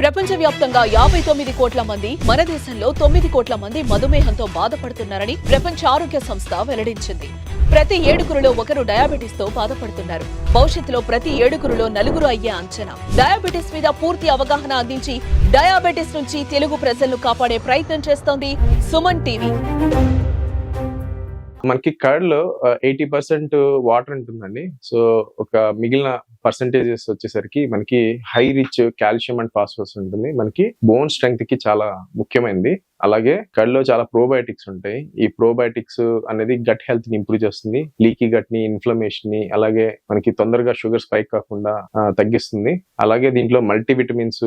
ప్రపంచవ్యాప్తంగా 59 కోట్ల మంది, మన దేశంలో 9 కోట్ల మంది మధుమేహంతో బాధపడుతున్నారని ప్రపంచ ఆరోగ్య సంస్థ వెల్లడించింది. ప్రతి 7గురిలో ఒకరు డయాబెటిస్ తో బాధపడుతున్నారు. భవిష్యత్తులో ప్రతి 7గురిలో 4 అయ్యే అంచనా. డయాబెటిస్ మీద పూర్తి అవగాహన అందించి డయాబెటిస్ నుంచి తెలుగు ప్రజలను కాపాడే ప్రయత్నం చేస్తోంది సుమన్ టీవీ. మనకి కర్డ్ లో 80% వాటర్ ఉంటుందండి. సో ఒక మిగిలిన పర్సంటేజెస్ వచ్చేసరికి మనకి high rich calcium and phosphorus ఉంటుంది. మనకి బోన్ స్ట్రెంగ్త్ కి చాలా ముఖ్యమైనది. అలాగే కర్డ్ లో చాలా ప్రోబయోటిక్స్ ఉంటాయి. ఈ ప్రోబయోటిక్స్ అనేది గట్ హెల్త్ ని ఇంప్రూవ్ చేస్తుంది, లీకీ గట్ ని, ఇన్ఫ్లమేషన్ ని, అలాగే మనకి తొందరగా షుగర్ స్పైక్ కాకుండా తగ్గిస్తుంది. అలాగే దీంట్లో మల్టీవిటమిన్స్,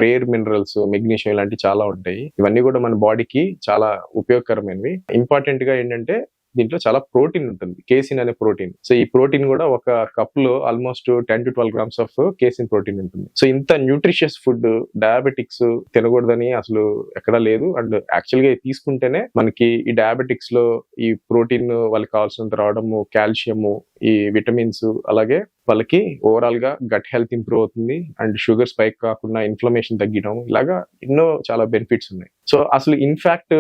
రేర్ మినరల్స్, మెగ్నీషియం ఇలాంటివి చాలా ఉంటాయి. ఇవన్నీ కూడా మన బాడీకి చాలా ఉపయోగకరమైనవి. ఇంపార్టెంట్ గా ఏంటంటే దీంట్లో చాలా ప్రోటీన్ ఉంటుంది, కేసిన్ అనే ప్రోటీన్. సో ఈ ప్రోటీన్ కూడా ఒక కప్ లో almost 10 to 12 grams of casein protein ఉంటుంది. సో ఇంత న్యూట్రిషియస్ ఫుడ్ డయాబెటిక్స్ తినకూడదని అసలు ఎక్కడా లేదు. అండ్ యాక్చువల్ గా తీసుకుంటేనే మనకి ఈ డయాబెటిక్స్ లో ఈ ప్రోటీన్ వాళ్ళకి కావాల్సినంత రావడము, కాల్షియము, ఈ విటమిన్స్, అలాగే వాళ్ళకి ఓవరాల్ గా గట్ హెల్త్ ఇంప్రూవ్ అవుతుంది అండ్ షుగర్ స్పైక్ కాకుండా ఇన్ఫ్లమేషన్ తగ్గడం, ఇలాగా ఎన్నో చాలా బెనిఫిట్స్ ఉన్నాయి. సో అసలు ఇన్ఫాక్ట్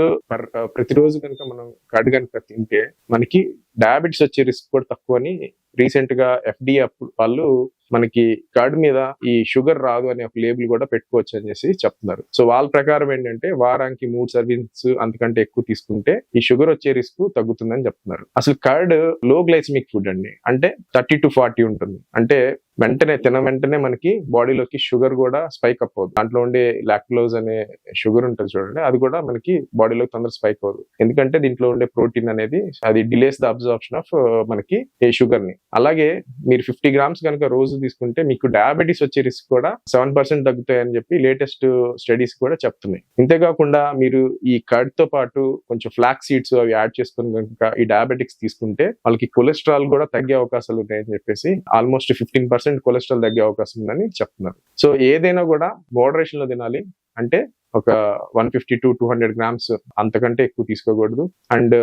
ప్రతిరోజు కనుక మనం కర్డ్ కనుక తింటే మనకి డయాబెటిస్ వచ్చే రిస్క్ కూడా తక్కువ అని రీసెంట్ గా FDA వాళ్ళు మనకి కర్డ్ మీద ఈ షుగర్ రాదు అనే ఒక లేబుల్ కూడా పెట్టుకోవచ్చు అని చెప్తున్నారు. సో వాళ్ళ ప్రకారం ఏంటంటే వారానికి 3 సర్వీస్ అంతకంటే ఎక్కువ తీసుకుంటే ఈ షుగర్ వచ్చే రిస్క్ తగ్గుతుందని చెప్తున్నారు. అసలు కర్డ్ లో గ్లైసమిక్ ఫుడ్ అండి, అంటే 30 to 40 ఉంటుంది. అంటే వెంటనే మనకి బాడీలోకి షుగర్ కూడా స్పైక్ అప్ అవుతుంది. దాంట్లో ఉండే లాక్టోజ్ అనే షుగర్ ఉంటుంది చూడండి, అది కూడా మనకి బాడీలోకి తొందరగా స్పైక్ అవ్వదు. ఎందుకంటే దీంట్లో ఉండే ప్రోటీన్ అనేది అది డిలేస్ ద అబ్జార్ప్షన్ ఆఫ్ మనకి ఈ షుగర్ ని. అలాగే మీరు 50 grams కనుక రోజు తీసుకుంటే మీకు డయాబెటీస్ వచ్చే రిస్క్ కూడా 7% తగ్గుతాయని చెప్పి లేటెస్ట్ స్టడీస్ కూడా చెప్తున్నాయి. ఇంతేకాకుండా మీరు ఈ కర్డ్ తో పాటు కొంచెం ఫ్లాక్ సీడ్స్ అవి యాడ్ చేసుకుని కనుక ఈ డయాబెటిక్స్ తీసుకుంటే వాళ్ళకి కొలెస్ట్రాల్ కూడా తగ్గే అవకాశాలు ఉన్నాయని చెప్పేసి ఆల్మోస్ట్ 15% కొలెస్ట్రాల్ తగ్గే అవకాశం ఉందని చెప్తున్నారు. సో ఏదైనా కూడా మోడరేషన్ లో తినాలి. అంటే ఒక 150 to 200 grams అంతకంటే ఎక్కువ తీసుకోకూడదు. అండ్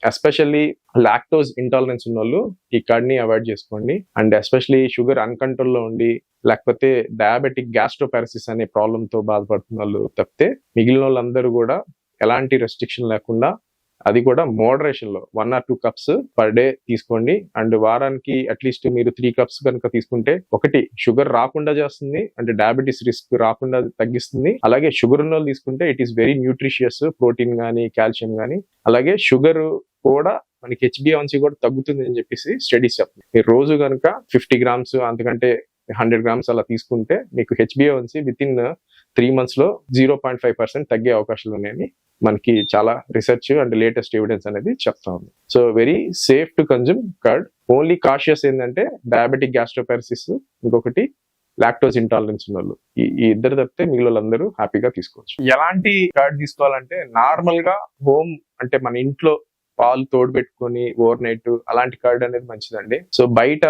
ఎస్పెషల్లీ లాక్టోజ్ ఇంటాలరెన్స్ ఉన్న వాళ్ళు ఈ కర్డ్ ని అవాయిడ్ చేసుకోండి. అండ్ ఎస్పెషల్లీ షుగర్ అన్కంట్రోల్ లో ఉండి లేకపోతే డయాబెటిక్ గ్యాస్ట్రోపారసిస్ అనే ప్రాబ్లమ్ తో బాధపడుతున్న వాళ్ళు తప్పితే మిగిలిన వాళ్ళందరూ కూడా ఎలాంటి రెస్ట్రిక్షన్ లేకుండా, అది కూడా మోడరేషన్ లో 1 or 2 cups పర్ డే తీసుకోండి. అండ్ వారానికి అట్లీస్ట్ మీరు 3 cups కనుక తీసుకుంటే ఒకటి షుగర్ రాకుండా చేస్తుంది, అంటే డయాబెటీస్ రిస్క్ రాకుండా తగ్గిస్తుంది. అలాగే షుగర్ ఉన్న వాళ్ళు తీసుకుంటే it is very nutritious, protein గానీ, కాల్షియం గానీ, అలాగే షుగర్ కూడా మనకి HbA1c కూడా తగ్గుతుంది అని చెప్పేసి స్టడీస్ చెప్తుంది. మీరు రోజు కనుక 50 grams అంతకంటే 100 grams అలా తీసుకుంటే మీకు HbA1c విత్ ఇన్ 3 months లో 0.5% తగ్గే అవకాశాలు ఉన్నాయని మనకి చాలా రీసెర్చ్ అండ్ లేటెస్ట్ ఎవిడెన్స్ అనేది చెప్తా ఉంది. So very safe to consume curd. Only cautious ఏంటంటే డయాబెటిక్ గ్యాస్ట్రోపారసిస్, ఇంకొకటి లాక్టోజ్ ఇంటాలరెన్స్ ఉన్న వాళ్ళు, ఈ ఇద్దరు తప్పితే మిగిలిన వాళ్ళందరూ హ్యాపీగా తీసుకోవచ్చు. ఎలాంటి కర్డ్ తీసుకోవాలంటే నార్మల్ గా హోమ్, అంటే మన ఇంట్లో పాలు తోడు పెట్టుకొని ఓవర్ నైట్ అలాంటి కర్డ్ అనేది మంచిదండి. సో బయట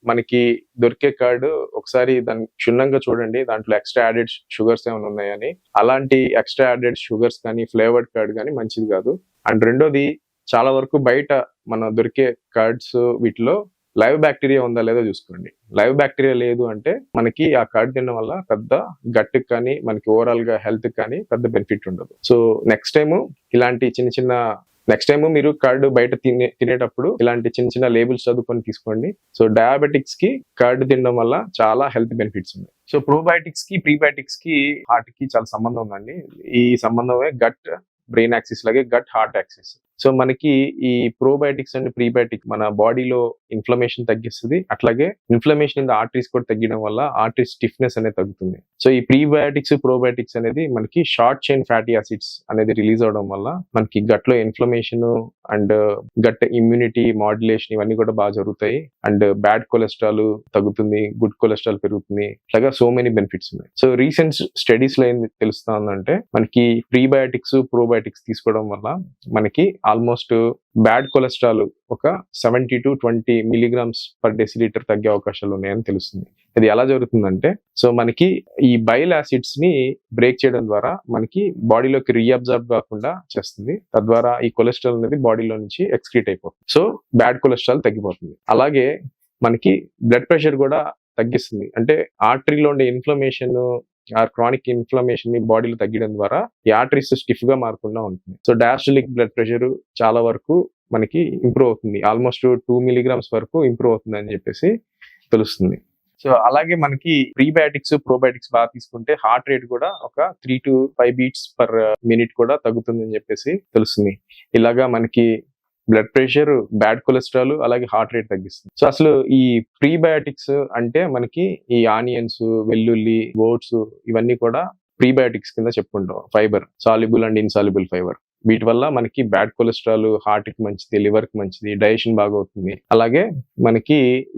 మనకి దొరికే కర్డ్ ఒకసారి దాన్ని క్షుణ్ణంగా చూడండి, దాంట్లో ఎక్స్ట్రా యాడెడ్ షుగర్స్ ఏమైనా ఉన్నాయని. అలాంటి ఎక్స్ట్రా యాడెడ్ షుగర్స్ కానీ ఫ్లేవర్డ్ కర్డ్ కానీ మంచిది కాదు. అండ్ రెండోది, చాలా వరకు బయట మన దొరికే కర్డ్స్ వీటిలో లైవ్ బ్యాక్టీరియా ఉందా లేదో చూసుకోండి. లైవ్ బ్యాక్టీరియా లేదు అంటే మనకి ఆ కర్డ్ తినడం వల్ల పెద్ద గట్ కానీ మనకి ఓవరాల్ గా హెల్త్ కానీ పెద్ద బెనిఫిట్ ఉండదు. సో నెక్స్ట్ టైం మీరు కర్డ్ బయట తినేటప్పుడు ఇలాంటి చిన్న లేబుల్స్ చదువుకొని తీసుకోండి. సో డయాబెటిక్స్ కి కర్డ్ తినడం వల్ల చాలా హెల్త్ బెనిఫిట్స్ ఉన్నాయి. సో ప్రోబయోటిక్స్ కి, ప్రీబయోటిక్స్ కి, హార్ట్ కి చాలా సంబంధం ఉందండి. ఈ సంబంధమే గట్ బ్రెయిన్ యాక్సిస్ లాగే గట్ హార్ట్ యాక్సిస్. సో మనకి ఈ ప్రోబయోటిక్స్ అండ్ ప్రీబయోటిక్ మన బాడీలో ఇన్ఫ్లమేషన్ తగ్గిస్తుంది. అట్లాగే ఇన్ఫ్లమేషన్ ఇన్ ద ఆర్టరీస్ కూడా తగ్గడం వల్ల ఆర్టరీ స్టిఫ్నెస్ అనేది తగ్గుతుంది. సో ఈ ప్రీబయోటిక్స్, ప్రోబయోటిక్స్ అనేది మనకి షార్ట్ చైన్ ఫ్యాటీ యాసిడ్స్ అనేది రిలీజ్ అవడం వల్ల మనకి గట్ లో inflammation and gut immunity modulation ఇవన్నీ కూడా బాగా జరుగుతాయి. అండ్ బ్యాడ్ కొలెస్ట్రాల్ తగ్గుతుంది, గుడ్ కొలెస్ట్రాల్ పెరుగుతుంది. ఇట్లాగా సో మెనీ బెనిఫిట్స్ ఉన్నాయి. సో రీసెంట్ స్టడీస్ లో ఏం తెలుస్తుందంటే మనకి ప్రీబయోటిక్స్, ప్రోబయోటిక్స్ తీసుకోవడం వల్ల మనకి ఆల్మోస్ట్ బ్యాడ్ కొలెస్ట్రాల్ ఒక 70 to 20 milligrams per deciliter తగ్గే అవకాశాలు ఉన్నాయని తెలుస్తుంది. ఇది ఎలా జరుగుతుందంటే, సో మనకి ఈ బైల్ యాసిడ్స్ ని బ్రేక్ చేయడం ద్వారా మనకి బాడీలోకి రీఅబ్జార్బ్ కాకుండా చేస్తుంది. తద్వారా ఈ కొలెస్ట్రాల్ అనేది బాడీలో నుంచి ఎక్స్క్రీట్ అయిపోతుంది. సో బ్యాడ్ కొలెస్ట్రాల్ తగ్గిపోతుంది. అలాగే మనకి బ్లడ్ ప్రెషర్ కూడా తగ్గిస్తుంది. అంటే ఆర్టరీలో ఉండే ఇన్ఫ్లమేషన్ ఆ క్రానిక్ ఇన్ఫ్లమేషన్ ని బాడీలో తగ్గడం ద్వారా ఈ ఆర్టరీస్ స్టిఫ్ గా మారకుండా ఉంటుంది. సో డయాస్టోలిక్ బ్లడ్ ప్రెషర్ చాలా వరకు మనకి ఇంప్రూవ్ అవుతుంది. ఆల్మోస్ట్ 2 మిలీగ్రామ్స్ వరకు ఇంప్రూవ్ అవుతుంది అని చెప్పేసి తెలుస్తుంది. సో అలాగే మనకి ప్రీబయాటిక్స్ ప్రోబయాటిక్స్ బాగా తీసుకుంటే హార్ట్ రేట్ కూడా ఒక 3 to 5 beats per minute కూడా తగ్గుతుంది అని చెప్పేసి తెలుస్తుంది. ఇలాగా మనకి బ్లడ్ ప్రెషర్, బ్యాడ్ కొలెస్ట్రాల్, అలాగే హార్ట్ రేట్ తగ్గిస్తుంది. సో అసలు ఈ ప్రీబయాటిక్స్ అంటే మనకి ఈ ఆనియన్స్, వెల్లుల్లి, ఓట్స్ ఇవన్నీ కూడా ప్రీబయాటిక్స్ కింద చెప్పుకుంటాం. Fibre, soluble and insoluble fibre. వీటి వల్ల మనకి బ్యాడ్ కొలెస్ట్రాల్ హార్ట్ కి మంచిది, లివర్ కి మంచిది, డైజెషన్ బాగా అవుతుంది. అలాగే మనకి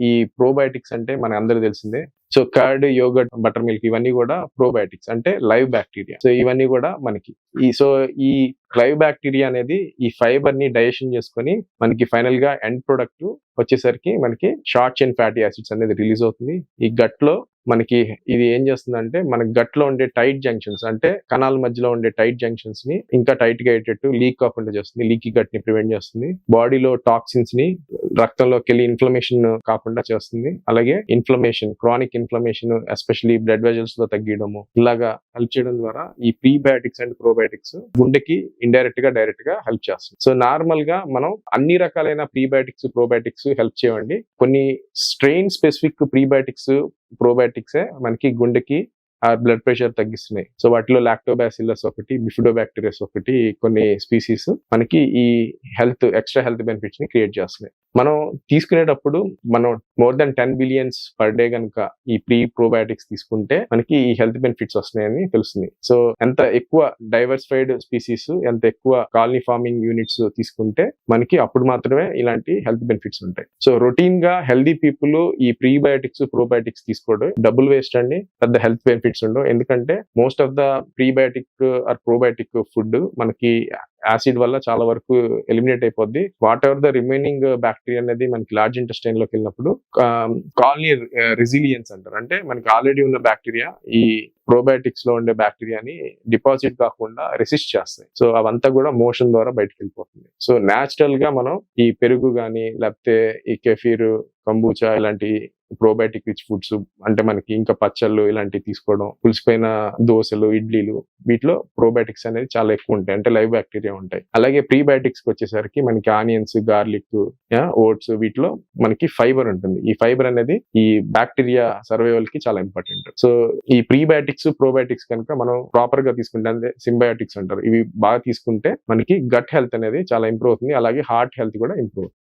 ఈ ప్రోబయాటిక్స్ అంటే మన అందరికి తెలిసిందే. So curd, yoghurt, butter milk ఇవన్నీ కూడా ప్రోబయాటిక్స్ అంటే లైవ్ బ్యాక్టీరియా. సో ఇవన్నీ కూడా మనకి ఈ లైవ్ బ్యాక్టీరియా అనేది ఈ ఫైబర్ ని డైజెషన్ చేసుకొని మనకి ఫైనల్ గా ఎండ్ ప్రొడక్ట్ వచ్చేసరికి మనకి షార్ట్ చైన్ ఫ్యాటీ యాసిడ్స్ అనేది రిలీజ్ అవుతుంది. ఈ గట్ లో మనకి ఇది ఏం చేస్తుందంటే మన గట్ లో ఉండే టైట్ జంక్షన్స్ అంటే కణాల మధ్యలో ఉండే టైట్ జంక్షన్స్ ని ఇంకా టైట్ గా అయ్యేటట్టు లీక్ కాకుండా చేస్తుంది. లీకీ గట్ ని ప్రివెంట్ చేస్తుంది. బాడీలో టాక్సిన్స్ ని రక్తంలోకి వెళ్ళి ఇన్ఫ్లమేషన్ కాకుండా చేస్తుంది. అలాగే inflammation, chronic inflammation especially blood vessels లో తగ్గించడము ఇలాగా హెల్ప్ చేయడం ద్వారా ఈ ప్రీబయాటిక్స్ అండ్ ప్రోబయాటిక్స్ గుండెకి ఇండైరెక్ట్ గా డైరెక్ట్ గా హెల్ప్ చేస్తుంది. సో నార్మల్ గా మనం అన్ని రకాలైన ప్రీబయాటిక్స్ ప్రోబయాటిక్స్ హెల్ప్ చేయండి. కొన్ని స్ట్రెయిన్ స్పెసిఫిక్ ప్రీబయాటిక్స్ ప్రోబయాటిక్సే మనకి గుండెకి ఆ బ్లడ్ ప్రెషర్ తగ్గిస్తున్నాయి. సో వాటిలో లాక్టోబాసిల్లస్ ఒకటి, బిఫిడోబాక్టీరియస్ ఒకటి, కొన్ని స్పీసీస్ మనకి ఈ ఎక్స్ట్రా హెల్త్ బెనిఫిట్స్ ని క్రియేట్ చేస్తున్నాయి. మనం తీసుకునేటప్పుడు మనం more than 10 billions per day కనుక ఈ ప్రోబయాటిక్స్ తీసుకుంటే మనకి ఈ హెల్త్ బెనిఫిట్స్ వస్తున్నాయని తెలుస్తుంది. సో ఎంత ఎక్కువ డైవర్సిఫైడ్ స్పీసీస్, ఎంత ఎక్కువ కాలనీ ఫార్మింగ్ యూనిట్స్ తీసుకుంటే మనకి అప్పుడు మాత్రమే ఇలాంటి హెల్త్ బెనిఫిట్స్ ఉంటాయి. సో రొటీన్ గా హెల్దీ పీపుల్ ఈ ప్రీబయాటిక్స్ ప్రోబయాటిక్స్ తీసుకోవడం డబుల్ వేస్ట్ అండి. పెద్ద హెల్త్ బెనిఫిట్స్ ఉండవు. ఎందుకంటే most of the prebiotic or probiotic food మనకి యాసిడ్ వల్ల చాలా వరకు ఎలిమినేట్ అయిపోద్ది. Whatever the remaining bacteria అనేది మనకి లార్జ్ ఇంటెస్టైన్ లోకి వెళ్ళినప్పుడు కాలనీ రెసిలియన్స్ అంటారు. అంటే మనకి ఆల్రెడీ ఉన్న బ్యాక్టీరియా ఈ ప్రోబయాటిక్స్ లో ఉండే బ్యాక్టీరియాని డిపాజిట్ కాకుండా రెసిస్ట్ చేస్తాయి. సో అవంతా కూడా మోషన్ ద్వారా బయటకు వెళ్ళిపోతుంది. సో న్యాచురల్ గా మనం ఈ పెరుగు గానీ లేకపోతే ఈ కెఫీర్, కంబూచా ఇలాంటి ప్రోబయాటిక్ రిచ్ ఫుడ్స్ అంటే మనకి ఇంకా పచ్చళ్ళు ఇలాంటివి తీసుకోవడం, పులిసిపోయిన దోశలు, ఇడ్లీలు వీటిలో ప్రోబయాటిక్స్ అనేది చాలా ఎక్కువ ఉంటాయి. అంటే లైవ్ బ్యాక్టీరియా ఉంటాయి. అలాగే ప్రీబయాటిక్స్ వచ్చేసరికి మనకి ఆనియన్స్, గార్లిక్, ఓట్స్ వీటిలో మనకి ఫైబర్ ఉంటుంది. ఈ ఫైబర్ అనేది ఈ బ్యాక్టీరియా సర్వైవల్ కి చాలా ఇంపార్టెంట్. సో ఈ ప్రీబయాటిక్స్ ప్రోబయాటిక్స్ కనుక మనం ప్రాపర్ గా తీసుకుంటే అంటే సింబయాటిక్స్ అంటారు, ఇవి బాగా తీసుకుంటే మనకి గట్ హెల్త్ అనేది చాలా ఇంప్రూవ్ అవుతుంది. అలాగే హార్ట్ హెల్త్ కూడా ఇంప్రూవ్ అవుతుంది.